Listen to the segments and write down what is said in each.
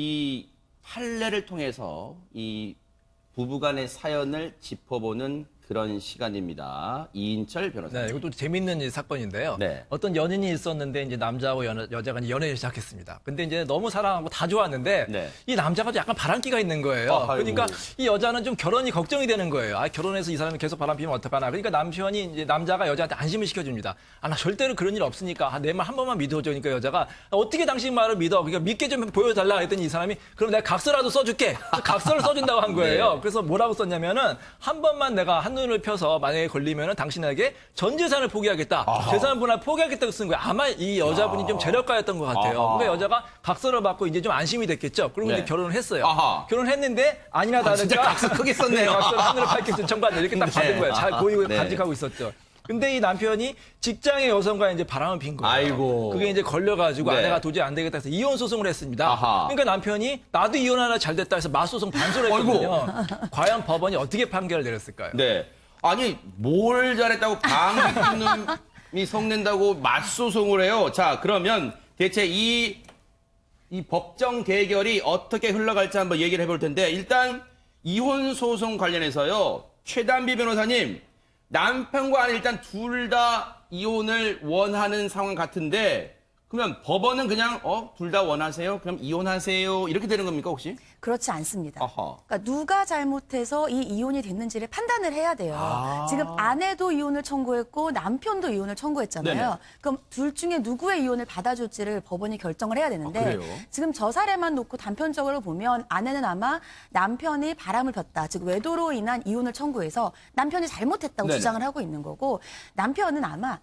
이 판례를 통해서 이 부부간의 사연을 짚어보는 그런 시간입니다. 이인철 변호사님. 네, 이것도 재밌는 이 사건인데요. 네. 어떤 연인이 있었는데 이제 남자하고 여자가 이제 연애를 시작했습니다. 근데 이제 너무 사랑하고 다 좋았는데 네. 이 남자가 좀 약간 바람기가 있는 거예요. 아이고. 그러니까 이 여자는 좀 결혼이 걱정이 되는 거예요. 아, 결혼해서 이 사람이 계속 바람피면 어떡하나. 그러니까 남편이 이제 남자가 여자한테 안심을 시켜줍니다. 아, 나 절대로 그런 일 없으니까 내 말 한 번만 믿어줘. 그러니까 여자가 어떻게 당신 말을 믿어? 그러니까 믿게 좀 보여달라 했더니 이 사람이 그럼 내가 각서라도 써줄게. 각서를 써준다고 한 거예요. 네. 그래서 뭐라고 썼냐면은 한 번만 내가 한눈을 펴서 만약에 걸리면은 당신에게 전 재산을 포기하겠다. 아하. 재산 분할 포기하겠다고 쓴 거예요. 아마 이 여자분이 좀 재력가였던 것 같아요. 아하. 그러니까 여자가 각서를 받고 이제 좀 안심이 됐겠죠. 그리고 네. 이제 결혼을 했어요. 아하. 결혼했는데 아니나 다를까. 진짜 각서 크게 썼네요. 네, 각서를 하늘을 밝힐 청구한다. 이렇게 딱 받은 네. 거예요. 잘 아하. 보이고 네. 간직하고 있었죠. 근데 이 남편이 직장의 여성과 이제 바람을 핀 거예요. 아이고. 그게 이제 걸려가지고 네. 아내가 도저히 안 되겠다 해서 이혼 소송을 했습니다. 아하. 그러니까 남편이 나도 이혼하나 잘 됐다 해서 맞소송 반소를 했거든요. 과연 법원이 어떻게 판결을 내렸을까요? 네. 아니, 뭘 잘했다고 방귀뀌는 성낸다고 맞소송을 해요. 자, 그러면 대체 이 법정 대결이 어떻게 흘러갈지 한번 얘기를 해볼 텐데, 일단 이혼 소송 관련해서요. 최단비 변호사님, 남편과 아내 일단 둘 다 이혼을 원하는 상황 같은데, 그러면 법원은 그냥 둘 다 원하세요? 그럼 이혼하세요? 이렇게 되는 겁니까, 혹시? 그렇지 않습니다. 아하. 그러니까 누가 잘못해서 이 이혼이 됐는지를 판단을 해야 돼요. 아. 지금 아내도 이혼을 청구했고 남편도 이혼을 청구했잖아요. 네네. 그럼 둘 중에 누구의 이혼을 받아줄지를 법원이 결정을 해야 되는데 그래요? 지금 저 사례만 놓고 단편적으로 보면 아내는 아마 남편이 바람을 폈다. 즉 외도로 인한 이혼을 청구해서 남편이 잘못했다고 네네. 주장을 하고 있는 거고 남편은 아마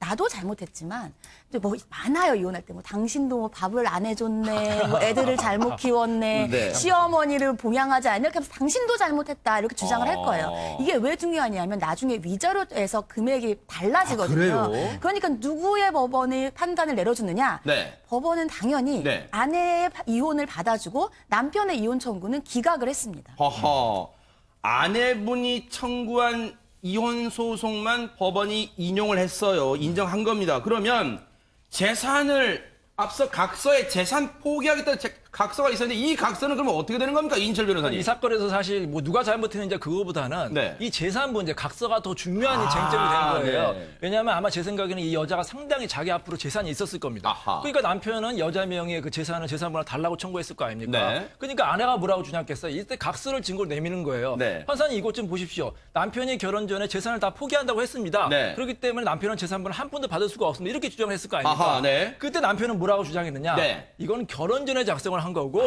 나도 잘못했지만 뭐 많아요 이혼할 때 뭐 당신도 뭐 밥을 안 해줬네 뭐 애들을 잘못 키웠네 네. 시어머니를 봉양하지 않냐 이렇게 하면서 당신도 잘못했다 이렇게 주장을 할 거예요. 이게 왜 중요하냐면 나중에 위자료에서 금액이 달라지거든요. 아, 그래요? 그러니까 누구의 법원이 판단을 내려주느냐? 네. 법원은 당연히 네. 아내의 이혼을 받아주고 남편의 이혼 청구는 기각을 했습니다. 허허. 아내분이 청구한 이혼 소송만 법원이 인용을 했어요. 인정한 겁니다. 그러면 재산을 앞서 각서에 재산 포기하겠다는 각서가 있었는데 이 각서는 그러면 어떻게 되는 겁니까? 이인철 변호사님. 이 사건에서 사실 뭐 누가 잘못했는지 그거보다는 네. 이 재산 문제, 각서가 더 중요한 쟁점이 되는 거예요. 네. 왜냐하면 아마 제 생각에는 이 여자가 상당히 자기 앞으로 재산이 있었을 겁니다. 아하. 그러니까 남편은 여자 명의의 그 재산을 재산분할 달라고 청구했을 거 아닙니까? 네. 그러니까 아내가 뭐라고 주장했겠어요? 이때 각서를 증거로 내미는 거예요. 네. 판사님 이것 좀 보십시오. 남편이 결혼 전에 재산을 다 포기한다고 했습니다. 네. 그렇기 때문에 남편은 재산분을 한 푼도 받을 수가 없습니다. 이렇게 주장을 했을 거 아닙니까? 아하, 네. 그때 남편은 뭐라고 주장했느냐? 네. 이건 결혼 전에 작성을 한 거고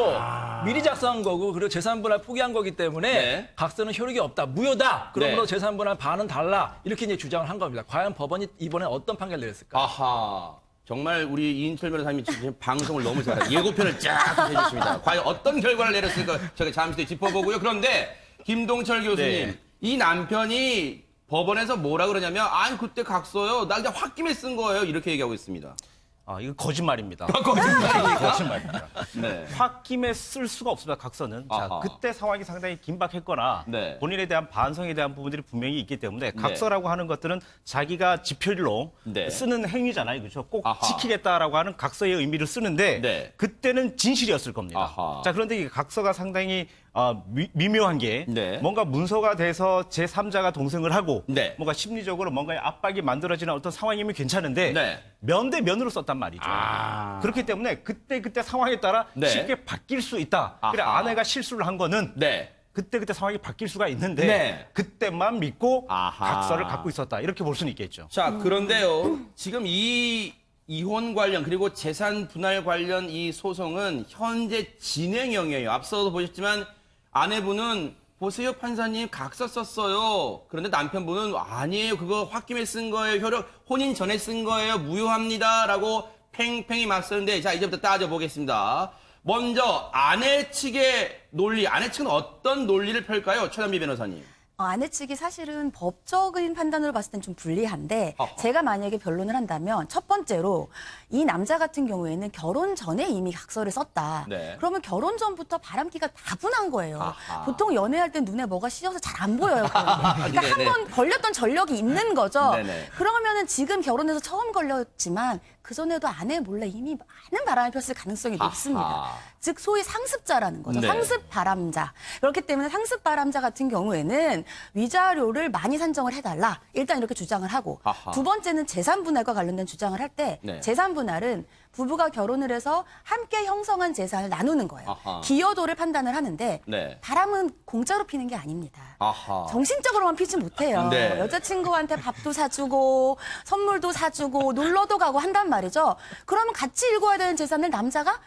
미리 작성한 거고 그리고 재산분할 포기한 거기 때문에 네. 각서는 효력이 없다. 무효다. 그러므로 네. 재산분할 반은 달라. 이렇게 이제 주장을 한 겁니다. 과연 법원이 이번에 어떤 판결을 내렸을까? 아하. 정말 우리 이인철 변호사님이 지금 방송을 너무 잘해요. 예고편을 쫙 해주십니다. 과연 어떤 결과를 내렸을까 저희가 잠시 뒤에 짚어보고요. 그런데 김동철 교수님, 네. 이 남편이 법원에서 뭐라 그러냐면 아니 그때 각서요. 나 그냥 홧김에 쓴 거예요. 이렇게 얘기하고 있습니다. 이거 거짓말입니다. 거짓말입니까? 거짓말입니다. 네. 홧김에 쓸 수가 없습니다. 각서는. 자, 아하. 그때 상황이 상당히 긴박했거나 네. 본인에 대한 반성에 대한 부분들이 분명히 있기 때문에 각서라고 하는 것들은 자기가 지필로 네. 쓰는 행위잖아요. 그렇죠? 꼭 아하. 지키겠다라고 하는 각서의 의미를 쓰는데 네. 그때는 진실이었을 겁니다. 아하. 자, 그런데 이 각서가 상당히 미묘한 게 네. 뭔가 문서가 돼서 제3자가 동생을 하고 네. 뭔가 심리적으로 뭔가의 압박이 만들어지는 어떤 상황이면 괜찮은데 네. 면 대 면으로 썼단 말이죠. 그렇기 때문에 그때 상황에 따라 네. 쉽게 바뀔 수 있다. 그래 아하. 아내가 실수를 한 거는 네. 그때 상황이 바뀔 수가 있는데 네. 그때만 믿고 아하. 각서를 갖고 있었다. 이렇게 볼 수는 있겠죠. 자, 그런데요. 지금 이 이혼 관련 그리고 재산 분할 관련 이 소송은 현재 진행형이에요. 앞서도 보셨지만 아내분은 보세요 판사님 각서 썼어요. 그런데 남편분은 아니에요. 그거 홧김에 쓴 거예요. 혼인 전에 쓴 거예요. 무효합니다라고 팽팽히 맞서는데 자 이제부터 따져보겠습니다. 먼저 아내 측의 논리, 아내 측은 어떤 논리를 펼까요? 최단비 변호사님. 아내 측이 사실은 법적인 판단으로 봤을 땐 좀 불리한데 어허. 제가 만약에 변론을 한다면 첫 번째로 이 남자 같은 경우에는 결혼 전에 이미 각서를 썼다. 네. 그러면 결혼 전부터 바람기가 다분한 거예요. 아하. 보통 연애할 때 눈에 뭐가 씌어서 잘 안 보여요. 그러니까 네네. 한 번 걸렸던 전력이 있는 거죠. 네네. 그러면은 지금 결혼해서 처음 걸렸지만 그전에도 아내 몰래 이미 많은 바람을 폈을 가능성이 높습니다. 아하. 즉 소위 상습자라는 거죠. 네. 상습 바람자. 그렇기 때문에 상습 바람자 같은 경우에는 위자료를 많이 산정을 해달라. 일단 이렇게 주장을 하고 아하. 두 번째는 재산 분할과 관련된 주장을 할 때 네. 재산 분할은 부부가 결혼을 해서 함께 형성한 재산을 나누는 거예요. 아하. 기여도를 판단을 하는데 네. 바람은 공짜로 피는 게 아닙니다. 아하. 정신적으로만 피지 못해요. 네. 여자친구한테 밥도 사주고 선물도 사주고 놀러도 가고 한단 말이죠. 그러면 같이 일궈야 되는 재산을 남자가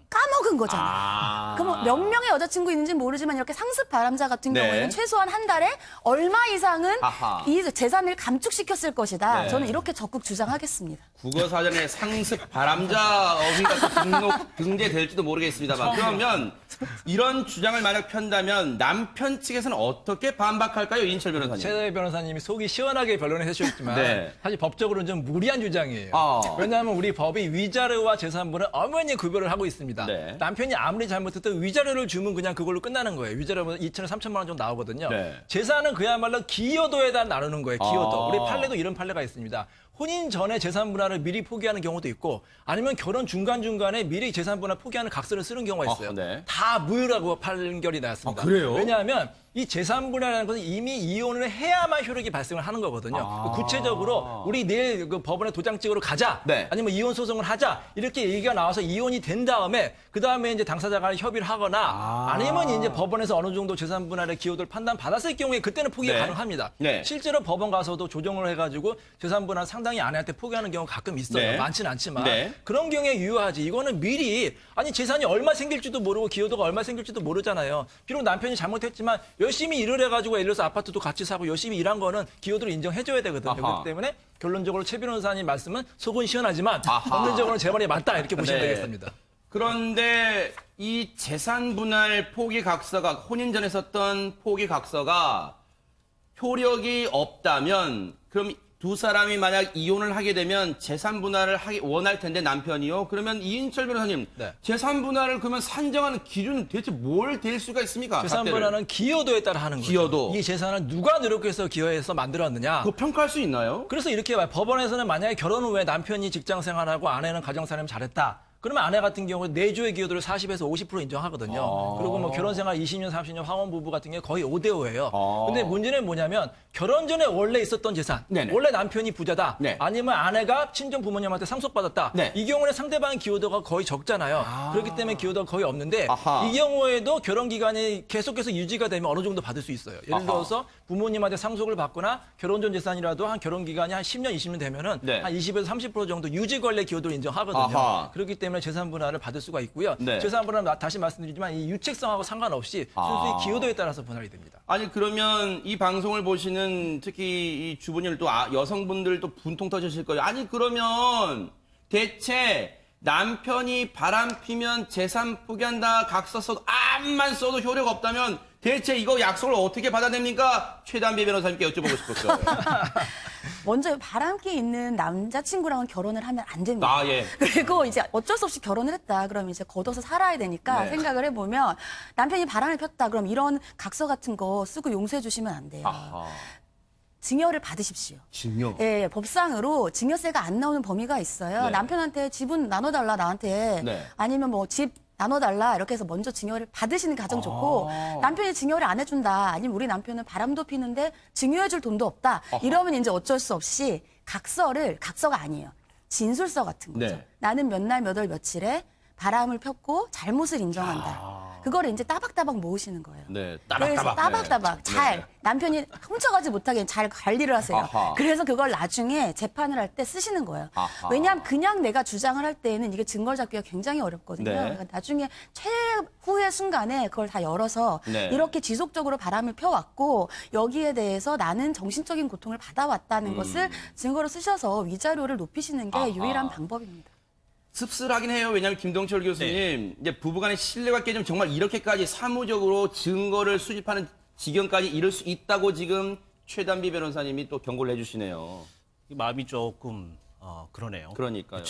까먹은 거잖아요. 아. 그럼 몇 명의 여자친구 있는지 모르지만 이렇게 상습 바람자 같은 네. 경우에는 최소한 한 달에 얼마 이상은 아하. 이 재산을 감축시켰을 것이다. 네. 저는 이렇게 적극 주장하겠습니다. 국어사전에 상습 바람자 어휘가 또 등재될지도 모르겠습니다만 그러면 이런 주장을 만약 편다면 남편 측에서는 어떻게 반박할까요, 이인철 변호사님? 최 변호사님이 속이 시원하게 변론을 해주셨지만 네. 사실 법적으로는 좀 무리한 주장이에요. 아. 왜냐하면 우리 법이 위자료와 재산분을 엄연히 구별을 하고 있습니다. 네. 남편이 아무리 잘못해도 위자료를 주면 그냥 그걸로 끝나는 거예요. 위자료는 2천에서 3천만 원 정도 나오거든요. 네. 재산은 그야말로 기여도에 다 나누는 거예요. 기여도. 아. 우리 판례도 이런 판례가 있습니다. 혼인 전에 재산 분할을 미리 포기하는 경우도 있고 아니면 결혼 중간중간에 미리 재산 분할 포기하는 각서를 쓰는 경우가 있어요. 아, 네. 다 무효라고 판결이 나왔습니다. 아, 그래요? 왜냐하면 이 재산 분할이라는 것은 이미 이혼을 해야만 효력이 발생을 하는 거거든요. 아. 구체적으로 우리 내일 그 법원에 도장 찍으러 가자. 네. 아니면 이혼 소송을 하자. 이렇게 얘기가 나와서 이혼이 된 다음에 그다음에 이제 당사자가 협의를 하거나 아니면 이제 법원에서 어느 정도 재산 분할의 기여도를 판단 받았을 경우에 그때는 포기가 네. 가능합니다. 네. 실제로 법원 가서도 조정을 해가지고 재산 분할 상당히 아내한테 포기하는 경우가 가끔 있어요. 네. 많지는 않지만 네. 그런 경우에 유효하지. 이거는 미리 아니 재산이 얼마 생길지도 모르고 기여도가 얼마 생길지도 모르잖아요. 비록 남편이 잘못했지만 열심히 일을 해가지고 예를 들어서 아파트도 같이 사고 열심히 일한 거는 기여도를 인정해줘야 되거든요. 아하. 그렇기 때문에 결론적으로 최 변호사님 말씀은 속은 시원하지만 아하. 법률적으로는 제 말이 맞다 이렇게 보시면 네. 되겠습니다. 그런데 이 재산 분할 포기 각서가 혼인 전에 썼던 포기 각서가 효력이 없다면 그럼 두 사람이 만약 이혼을 하게 되면 재산 분할을 원할 텐데 남편이요. 그러면 이인철 변호사님 네. 재산 분할을 그러면 산정하는 기준은 대체 뭘 될 수가 있습니까? 재산 잣대를. 분할은 기여도에 따라 하는 거죠. 기여도. 이 재산을 누가 노력해서 기여해서 만들었느냐. 그거 평가할 수 있나요? 그래서 이렇게 봐요. 법원에서는 만약에 결혼 후에 남편이 직장 생활하고 아내는 가정 살림 잘했다. 그러면 아내 같은 경우에 내조의 기여도를 40에서 50% 인정하거든요. 그리고 뭐 결혼 생활 20년, 30년 황혼 부부 같은 경우에 거의 5대 5예요. 근데 문제는 뭐냐면 결혼 전에 원래 있었던 재산, 네네. 원래 남편이 부자다. 네. 아니면 아내가 친정 부모님한테 상속받았다. 네. 이 경우는 상대방의 기여도가 거의 적잖아요. 그렇기 때문에 기여도가 거의 없는데 아하. 이 경우에도 결혼 기간이 계속해서 유지가 되면 어느 정도 받을 수 있어요. 예를 아하. 들어서 부모님한테 상속을 받거나 결혼 전 재산이라도 한 결혼 기간이 한 10년, 20년 되면은 네. 한 20에서 30% 정도 유지 권리 기여도를 인정하거든요. 아하. 그렇기 때문에 재산 분할을 받을 수가 있고요. 네. 재산 분할은 다시 말씀드리지만 이 유책성하고 상관없이 순수히 기여도에 따라서 분할이 됩니다. 아니 그러면 이 방송을 보시는 특히 이 주부님들 또 여성분들 또 분통 터지실 거예요. 아니 그러면 대체 남편이 바람 피면 재산 포기한다 각서 써도 암만 써도 효력 없다면 대체 이거 약속을 어떻게 받아냅니까? 최단비 변호사님께 여쭤보고 싶었어요. 먼저 바람기 있는 남자친구랑은 결혼을 하면 안 됩니다. 아, 예. 그리고 이제 어쩔 수 없이 결혼을 했다. 그럼 이제 걷어서 살아야 되니까 네. 생각을 해보면 남편이 바람을 폈다. 그럼 이런 각서 같은 거 쓰고 용서해 주시면 안 돼요. 아하. 증여를 받으십시오. 증여. 예, 법상으로 증여세가 안 나오는 범위가 있어요. 네. 남편한테 지분 나눠달라 나한테 네. 아니면 뭐 집 나눠달라 이렇게 해서 먼저 증여를 받으시는 게 가장 좋고 남편이 증여를 안 해준다 아니면 우리 남편은 바람도 피는데 증여해줄 돈도 없다 이러면 이제 어쩔 수 없이 각서가 아니에요. 진술서 같은 거죠. 네. 나는 몇 날 몇 월 며칠에 바람을 폈고 잘못을 인정한다. 그거를 이제 따박따박 모으시는 거예요. 네, 그래서 따박따박 네. 잘 네. 남편이 훔쳐가지 못하게 잘 관리를 하세요. 아하. 그래서 그걸 나중에 재판을 할 때 쓰시는 거예요. 아하. 왜냐하면 그냥 내가 주장을 할 때는 이게 증거를 잡기가 굉장히 어렵거든요. 네. 그러니까 나중에 최후의 순간에 그걸 다 열어서 네. 이렇게 지속적으로 바람을 펴왔고 여기에 대해서 나는 정신적인 고통을 받아왔다는 것을 증거로 쓰셔서 위자료를 높이시는 게 아하. 유일한 방법입니다. 씁쓸하긴 해요. 왜냐하면 김동철 교수님 이제 부부간의 신뢰가 깨지면 정말 이렇게까지 사무적으로 증거를 수집하는 지경까지 이를 수 있다고 지금 최단비 변호사님이 또 경고를 해주시네요. 마음이 조금 그러네요. 그러니까요.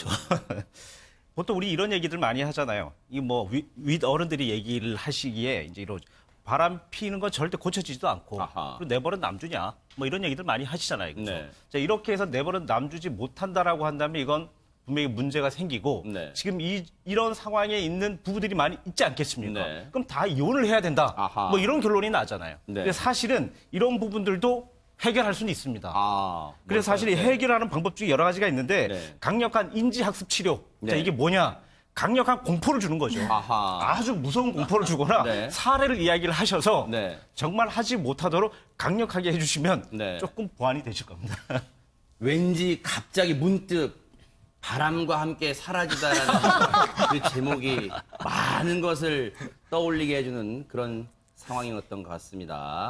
보통 우리 이런 얘기들 많이 하잖아요. 이 뭐 윗 어른들이 얘기를 하시기에 이제 이런 바람 피는 건 절대 고쳐지지도 않고 아하. 그리고 내버려 남주냐 뭐 이런 얘기들 많이 하시잖아요. 그렇죠? 네. 자, 이렇게 해서 내버려 남주지 못한다라고 한다면 이건 분명히 문제가 생기고 네. 지금 이런 상황에 있는 부부들이 많이 있지 않겠습니까? 네. 그럼 다 이혼을 해야 된다. 아하. 뭐 이런 결론이 나잖아요. 네. 근데 사실은 이런 부분들도 해결할 수는 있습니다. 그래서 사실 이 네. 해결하는 방법 중에 여러 가지가 있는데 네. 강력한 인지학습 치료. 자, 네. 이게 뭐냐? 강력한 공포를 주는 거죠. 아하. 아주 무서운 공포를 주거나 네. 사례를 이야기를 하셔서 네. 정말 하지 못하도록 강력하게 해주시면 네. 조금 보완이 되실 겁니다. 왠지 갑자기 문득 바람과 함께 사라지다라는 그 제목이 많은 것을 떠올리게 해주는 그런 상황이었던 것 같습니다.